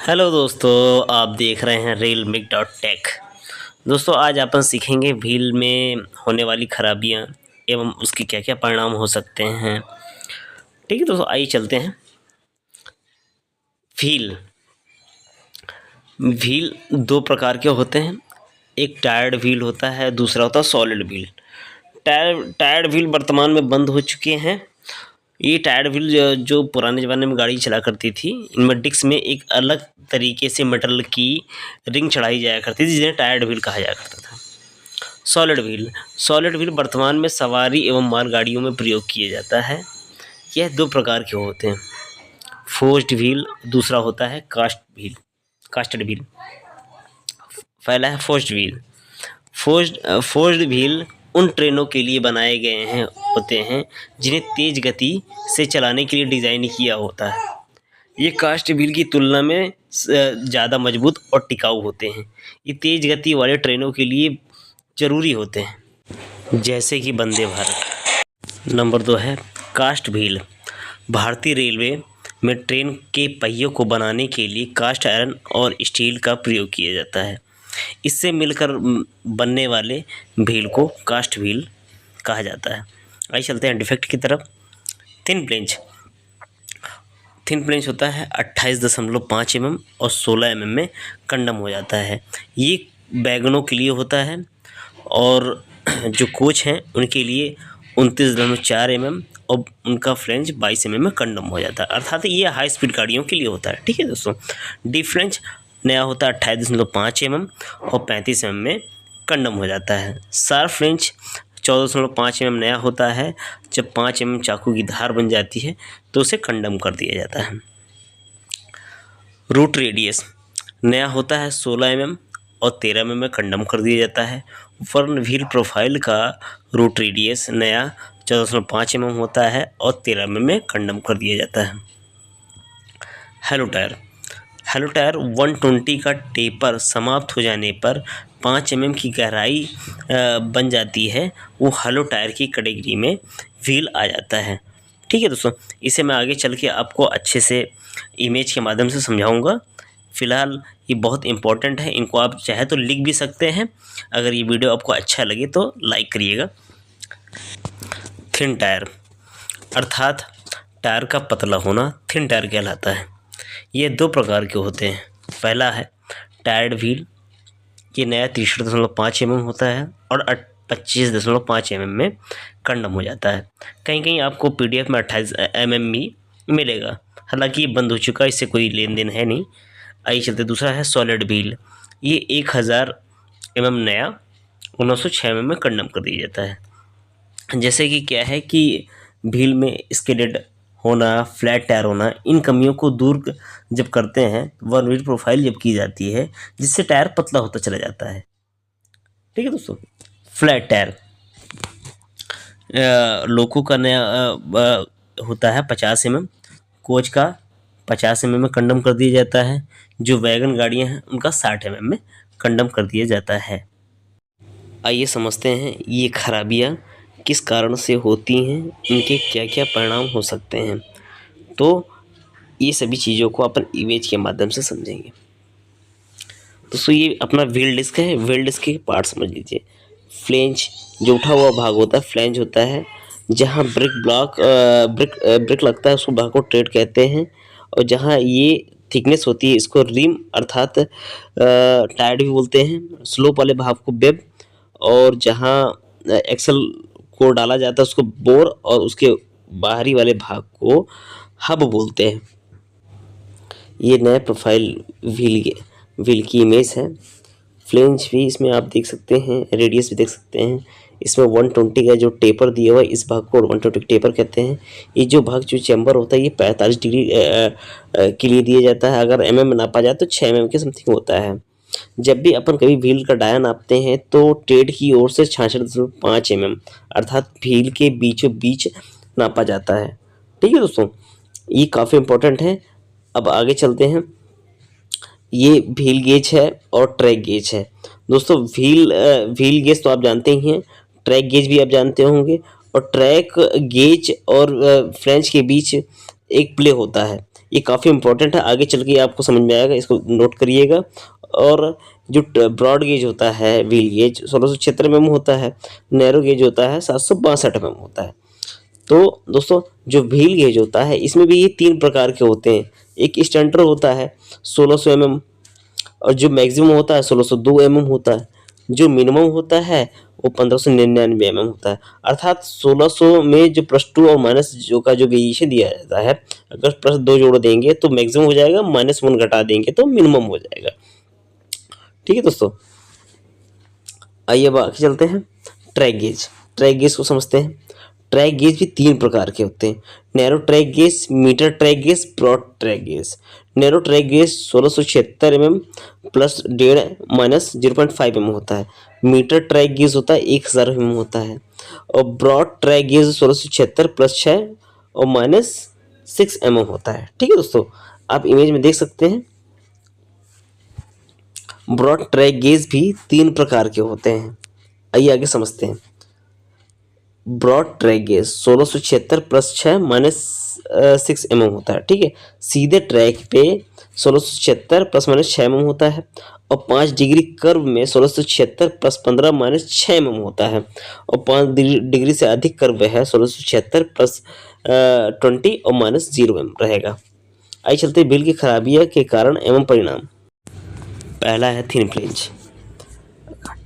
Hello दोस्तों, आप देख रहे हैं realmic.tech। दोस्तों, आज अपन सीखेंगे व्हील में होने वाली खराबियां एवं उसके क्या क्या परिणाम हो सकते हैं। ठीक है दोस्तों, आइए चलते हैं। व्हील व्हील दो प्रकार के होते हैं। एक टायर्ड व्हील होता है, दूसरा होता है सॉलिड व्हील। टायर्ड व्हील वर्तमान में बंद हो चुके हैं। ये टायर्ड व्हील जो पुराने ज़माने में गाड़ी चला करती थी, इनमें डिस्क में एक अलग तरीके से मेटल की रिंग चढ़ाई जाया करती थी, जिन्हें टायर्ड व्हील कहा जाया करता था। सॉलिड व्हील वर्तमान में सवारी एवं मालगाड़ियों में प्रयोग किया जाता है। यह दो प्रकार के होते हैं, फोर्स्ड व्हील, दूसरा होता है कास्टेड व्हील। पहला है फोर्स्ड व्हील। फोर्स्ड व्हील उन ट्रेनों के लिए बनाए गए हैं होते हैं जिन्हें तेज गति से चलाने के लिए डिज़ाइन किया होता है। ये कास्ट व्हील की तुलना में ज़्यादा मजबूत और टिकाऊ होते हैं। ये तेज गति वाले ट्रेनों के लिए ज़रूरी होते हैं, जैसे कि वंदे भारत। नंबर 2 है कास्ट व्हील। भारतीय रेलवे में ट्रेन के पहियों को बनाने के लिए कास्ट आयरन और स्टील का प्रयोग किया जाता है। इससे मिलकर बनने वाले व्हील को कास्ट व्हील कहा जाता है। आइए चलते हैं डिफेक्ट की तरफ। थिन प्लेंच होता है 28.5 mm और 16 mm में कंडम हो जाता है। ये वैगनों के लिए होता है और जो कोच हैं उनके लिए 29.4 mm और उनका फ्लेंज 22 mm में कंडम हो जाता है। अर्थात ये हाई स्पीड गाड़ियों के लिए होता है। ठीक है दोस्तों। डी फ्लेंज नया होता है 28.5 mm और 35 mm में कंडम हो जाता है। शार्प फ्लेंज 14.5 mm नया होता है। जब 5 mm चाकू की धार बन जाती है तो उसे कंडम कर दिया जाता है। रूट रेडियस नया होता है 16 mm और 13 mm में कंडम कर दिया जाता है। फर्न व्हील प्रोफाइल का रूट रेडियस नया 14.5 mm होता है और 13 mm में कंडम कर दिया जाता है। हेलो टायर 120 का टेपर समाप्त हो जाने पर 5 mm की गहराई बन जाती है। वो हेलो टायर की कैटेगरी में व्हील आ जाता है। ठीक है दोस्तों, इसे मैं आगे चल के आपको अच्छे से इमेज के माध्यम से समझाऊंगा। फ़िलहाल ये बहुत इंपॉर्टेंट है, इनको आप चाहे तो लिख भी सकते हैं। अगर ये वीडियो आपको अच्छा लगे तो लाइक करिएगा। थिन टायर अर्थात टायर का पतला होना थिन टायर कहलाता है। ये दो प्रकार के होते हैं। पहला है टायर्ड व्हील। ये नया 63.5 mm होता है और 25.5 mm में कंडम हो जाता है। कहीं कहीं आपको PDF में 28 mm भी मिलेगा, हालांकि ये बंद हो चुका है, इससे कोई लेन देन है नहीं। आइए चलते, दूसरा है सॉलिड व्हील। ये 1000 mm नया 1906 mm में कंडम कर दिया जाता है। जैसे कि क्या है कि व्हील में स्केलेट होना, फ्लैट टायर होना, इन कमियों को दूर जब करते हैं, वन व्हील प्रोफाइल जब की जाती है, जिससे टायर पतला होता चला जाता है। ठीक है दोस्तों। फ्लैट टायर लोको का नया होता है 50 mm, कोच का 50 mm में कंडम कर दिया जाता है। जो वैगन गाड़ियां हैं उनका 60 mm में कंडम कर दिया जाता है। आइए समझते हैं ये खराबियां किस कारण से होती हैं, इनके क्या क्या परिणाम हो सकते हैं। तो ये सभी चीज़ों को अपन इमेज के माध्यम से समझेंगे। दोस्तों, ये अपना व्हील डिस्क है। व्हील डिस्क के पार्ट समझ लीजिए। फ्लेंज जो उठा हुआ भाग होता है, फ्लेंज होता है। जहाँ ब्रिक लगता है उसको भाग को ट्रेड कहते हैं। और जहाँ ये थिकनेस होती है इसको रिम अर्थात टायर्ड भी बोलते हैं। स्लोप वाले भाग को वेब, और जहाँ एक्सल को डाला जाता है उसको बोर, और उसके बाहरी वाले भाग को हब बोलते हैं। ये नया प्रोफाइल व्हील की इमेज है। फ्लेंज भी इसमें आप देख सकते हैं, रेडियस भी देख सकते हैं। इसमें 120 का जो टेपर दिया हुआ है, इस भाग को 120 टेपर कहते हैं। ये जो भाग जो चैम्बर होता है ये 45 डिग्री के लिए दिया जाता है। अगर mm में नापा जाए तो 6 mm के समथिंग होता है। जब भी अपन कभी व्हील का डाया नापते हैं तो ट्रेड की ओर से 66.5 mm अर्थात व्हील के बीचों बीच नापा जाता है। ठीक है दोस्तों, ये काफ़ी इंपॉर्टेंट है। अब आगे चलते हैं। ये व्हील गेज है और ट्रैक गेज है। दोस्तों, व्हील गेज तो आप जानते ही हैं, ट्रैक गेज भी आप जानते होंगे। और ट्रैक गेज और फ्लेंज के बीच एक प्ले होता है। ये काफ़ी इंपॉर्टेंट है, आगे चल के आपको समझ में आएगा, इसको नोट करिएगा। और जो ब्रॉड गेज होता है, व्हील गेज 1676 mm होता है, नैरो गेज होता है 762 mm होता है। तो दोस्तों जो व्हील गेज होता है इसमें भी ये 3 प्रकार के होते हैं। एक स्टैंडर्ड होता है 1600 mm, और जो मैक्सिमम होता है 1602 mm होता है। जो मिनिमम होता है वो 1599 mm होता है। अर्थात 1600 में जो +2 और माइनस जो का जो वेरिएशन दिया जाता है, अगर +2 जोड़ देंगे तो मैक्सिमम हो जाएगा, -1 घटा देंगे तो मिनिमम हो जाएगा। ठीक है दोस्तों, आइए अब आगे चलते हैं। ट्रैक गेज, ट्रैक गेज को समझते हैं। ट्रैक गेज भी 3 प्रकार के होते हैं। Narrow track gauge, metre track gauge, broad track gauge. Narrow track gauge 1676 mm plus 1.5 minus 0.5 mm होता है। मीटर ट्रैक गेज होता है 1000 mm होता है। और ब्रॉड ट्रैक गेज 1676 प्लस 6 और माइनस 6 mm होता है। ठीक है दोस्तों, आप इमेज में देख सकते हैं। ब्रॉड ट्रैक गेज भी 3 प्रकार के होते हैं। आइए आगे समझते हैं। Broad track gauge 1676 plus 6 minus 6 mm होता है। ठीक है, सीधे ट्रैक पे 1676 प्लस माइनस 6 mm होता है। और 5 डिग्री कर्व में 1676 प्लस 15 माइनस 6 mm होता है। और 5 डिग्री से अधिक कर्व है 1676 प्लस 20 और माइनस 0 mm रहेगा। आइए चलते बिल की खराबियाँ के कारण एवं परिणाम। पहला है थिन फ्लेंज,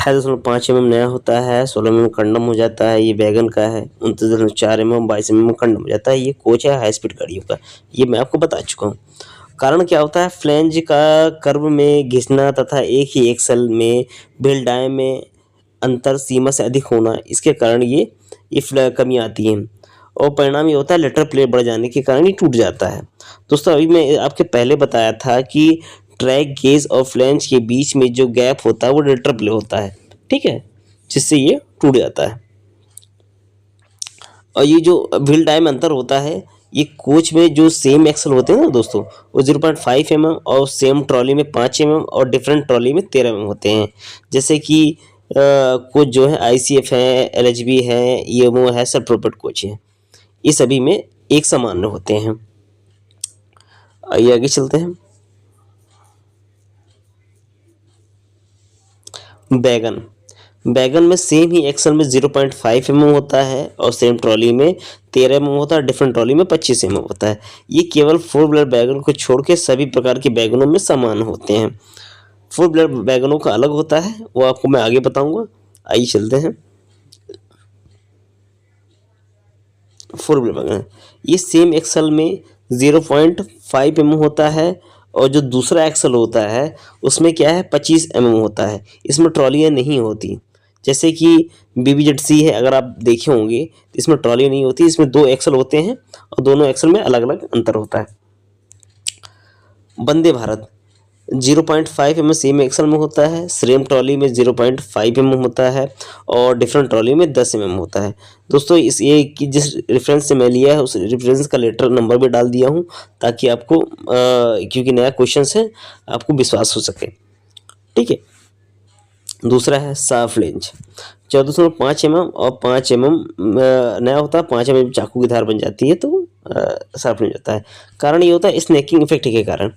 28.5 mm नया होता है, 16 mm कंडम हो जाता है। ये वैगन का है। 29.4 mm 22 mm कंडम हो जाता है। ये कोच है हाई स्पीड गाड़ियों का, ये मैं आपको बता चुका हूँ। कारण क्या होता है, फ्लेंज का कर्व में घिसना तथा एक ही एक्सल में व्हील डाय में अंतर सीमा से अधिक होना, इसके कारण ये कमियाँ आती हैं। और परिणाम ये होता है लेटर प्लेट बढ़ जाने के कारण ये टूट जाता है। दोस्तों अभी मैं आपके पहले बताया था कि ट्रैक गेज और फ्लेंज के बीच में जो गैप होता है वो लेटर प्ले होता है। ठीक है, जिससे ये टूट जाता है। और ये जो व्हील डाय में अंतर होता है, ये कोच में जो सेम एक्सल होते हैं ना दोस्तों, वो 0.5 mm और सेम ट्रॉली में 5 mm और डिफरेंट ट्रॉली में 13 mm होते हैं। जैसे कि कोच जो है ICF है, LHB है, EMO है, सब प्रोपेट कोच है, ये सभी में एक समान होते हैं। आइए आगे चलते हैं। बैगन, बैगन में सेम ही एक्सल में 0.5 mm होता है और सेम ट्रॉली में 13 mm होता है, डिफरेंट ट्रॉली में 25 mm होता है। ये केवल 4 व्हीलर बैगन को छोड़ के सभी प्रकार के बैगनों में समान होते हैं। 4 व्हीलर बैगनों का अलग होता है, वो आपको मैं आगे बताऊंगा। आइए चलते हैं। 4 व्हीलर बैगन ये सेम एक्सल में 0.5 mm होता है, और जो दूसरा एक्सल होता है उसमें क्या है 25 mm होता है। इसमें ट्रॉलियाँ नहीं होती, जैसे कि BBZC है, अगर आप देखे होंगे तो इसमें ट्रॉली नहीं होती, इसमें 2 एक्सल होते हैं और दोनों एक्सल में अलग अलग अंतर होता है। Vande Bharat 0.5 mm same axle में होता है, सेम ट्रॉली में 0.5 mm होता है और डिफरेंट ट्रॉली में 10 mm होता है। दोस्तों इस ये कि जिस रेफरेंस से मैं लिया है उस रेफरेंस का लेटर नंबर भी डाल दिया हूँ, ताकि आपको क्योंकि नया क्वेश्चन है आपको विश्वास हो सके। ठीक है, दूसरा है साफ लेंज 14.5 mm और 5 mm नया होता है। 5 mm चाकू की धार बन जाती है तो साफ लेंज होता है। कारण ये होता है स्नैकिंग इफेक्ट के कारण।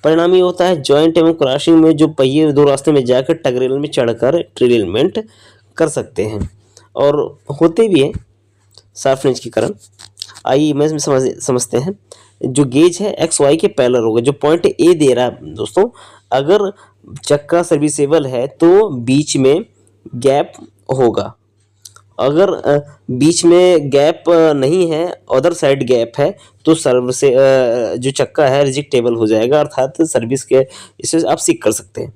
परिणाम ये होता है जॉइंट एवं क्रॉसिंग में जो पहिए दो रास्ते में जाकर टगरेल में चढ़कर ट्रीलमेंट कर सकते हैं और होते भी हैं साफ रेंज के कारण। आइए इमेज में समझते हैं। जो गेज है XY के पैरेलल होगा, जो पॉइंट A दे रहा है दोस्तों, अगर चक्का सर्विसेबल है तो बीच में गैप होगा। अगर बीच में गैप नहीं है, अदर साइड गैप है, तो सर्विस से जो चक्का है रिजेक्टेबल हो जाएगा, अर्थात सर्विस के इसे आप सीख कर सकते हैं।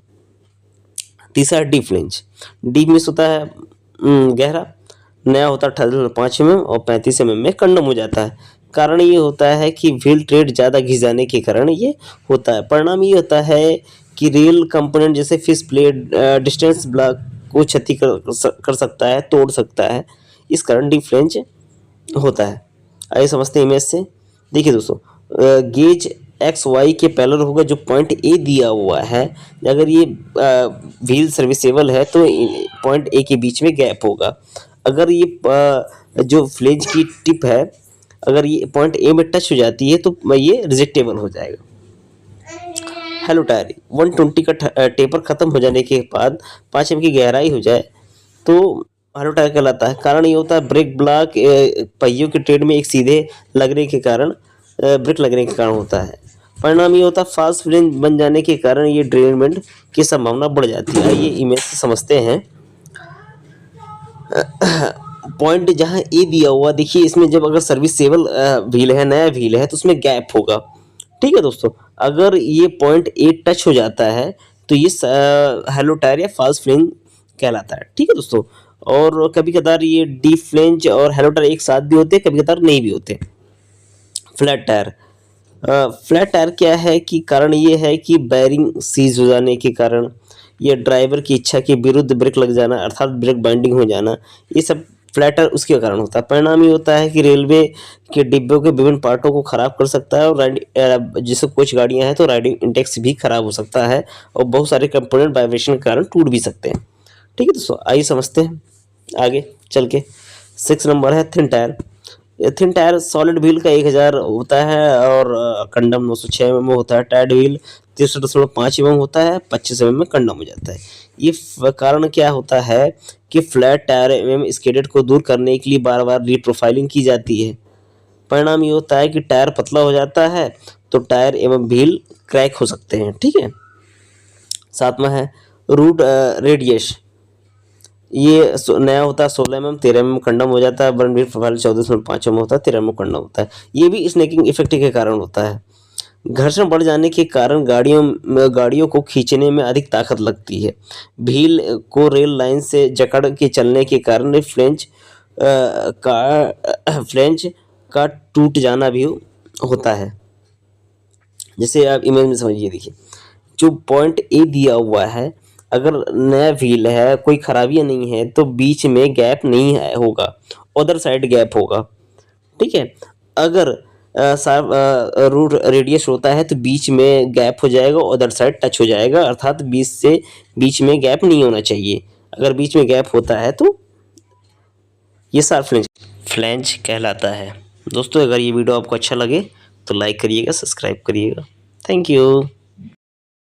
तीसरा डीप फ्लेंज, डीप मीन्स होता है गहरा, नया होता है 18.5 mm और 35 mm में कंडम हो जाता है। कारण ये होता है कि व्हील ट्रेड ज़्यादा घिस जाने के कारण ये होता है। परिणाम ये होता है कि रेल कंपोनेंट जैसे फिश प्लेट डिस्टेंस ब्लॉक को क्षति कर सकता है, तोड़ सकता है, इस कारण डीप फ्लेंज होता है। आइए समझते हैं इमेज से। देखिए दोस्तों, गेज XY के पैरेलल होगा, जो पॉइंट A दिया हुआ है, अगर ये व्हील सर्विसेबल है तो पॉइंट A के बीच में गैप होगा। अगर ये जो फ्लेंज की टिप है अगर ये पॉइंट ए में टच हो जाती है तो ये रिजेक्टेबल हो जाएगा। हेलो टायर 120 का टेपर खत्म हो जाने के बाद 5 एम की गहराई हो जाए तो हेलो टायर कहलाता है। कारण ये होता है ब्रेक ब्लॉक पहियों के ट्रेड में एक सीधे लगने के कारण ब्रेक लगने के कारण होता है। परिणाम ये होता है फास्ट फ्रेम बन जाने के कारण ये ड्रेनमेंट की संभावना बढ़ जाती है। ये इमेज से समझते हैं। पॉइंट जहां ए दिया हुआ देखिए, इसमें जब अगर सर्विसेबल व्हील है, नया व्हील है, तो उसमें गैप होगा। ठीक है दोस्तों, अगर ये पॉइंट ए टच हो जाता है तो ये हेलो टायर या फॉल्स फ्लेंज कहलाता है। ठीक है दोस्तों, और कभी कदार ये डी फ्लेंज और हेलो टायर एक साथ भी होते हैं, कभी कदार नहीं भी होते। फ्लैट टायर, फ्लैट टायर क्या है कि कारण ये है कि बैरिंग सीज हो जाने के कारण या ड्राइवर की इच्छा के विरुद्ध ब्रेक लग जाना अर्थात ब्रेक बाइंडिंग हो जाना, ये सब फ्लैट टायर उसके कारण होता है। परिणाम ये होता है कि रेलवे के डिब्बों के विभिन्न पार्टों को खराब कर सकता है और जैसे कुछ गाड़ियां हैं तो राइडिंग इंडेक्स भी खराब हो सकता है और बहुत सारे कंपोनेंट वाइब्रेशन के कारण टूट भी सकते हैं। ठीक है दोस्तों, आइए समझते हैं आगे चल के। 6 नंबर है thin tyre. Thin tyre solid wheel का 1000 होता है और कंडम 906 mm होता है। टायर्ड व्हील 63.5 mm होता है, 25 mm में कंडम हो जाता है। ये कारण क्या होता है कि फ्लैट टायर एवं स्केडेड को दूर करने के लिए बार बार रीप्रोफाइलिंग की जाती है। परिणाम ये होता है कि टायर पतला हो जाता है तो टायर एवं व्हील क्रैक हो सकते हैं। ठीक है, 7वां है रूट रेडियस। ये नया होता है 16 mm, 13 mm कंडम हो जाता है। बर्न व्हील प्रोफाइल 14.5 mm होता है, 13 mm कंडम होता है। ये भी स्नैकिंग इफेक्ट के कारण होता है। घर्षण बढ़ जाने के कारण गाड़ियों को खींचने में अधिक ताकत लगती है। व्हील को रेल लाइन से जकड़ के चलने के कारण फ्लेंज का टूट जाना भी होता है। जैसे आप इमेज में समझिए, देखिए जो पॉइंट ए दिया हुआ है, अगर नया व्हील है, कोई खराबियां नहीं है तो बीच में गैप नहीं होगा, अदर साइड गैप होगा। ठीक है, अगर रूट रेडियस होता है तो बीच में गैप हो जाएगा, अदर साइड टच हो जाएगा, अर्थात बीच में गैप नहीं होना चाहिए। अगर बीच में गैप होता है तो ये शार्प फ्लैंज कहलाता है। दोस्तों, अगर ये वीडियो आपको अच्छा लगे तो लाइक करिएगा, सब्सक्राइब करिएगा। Thank you.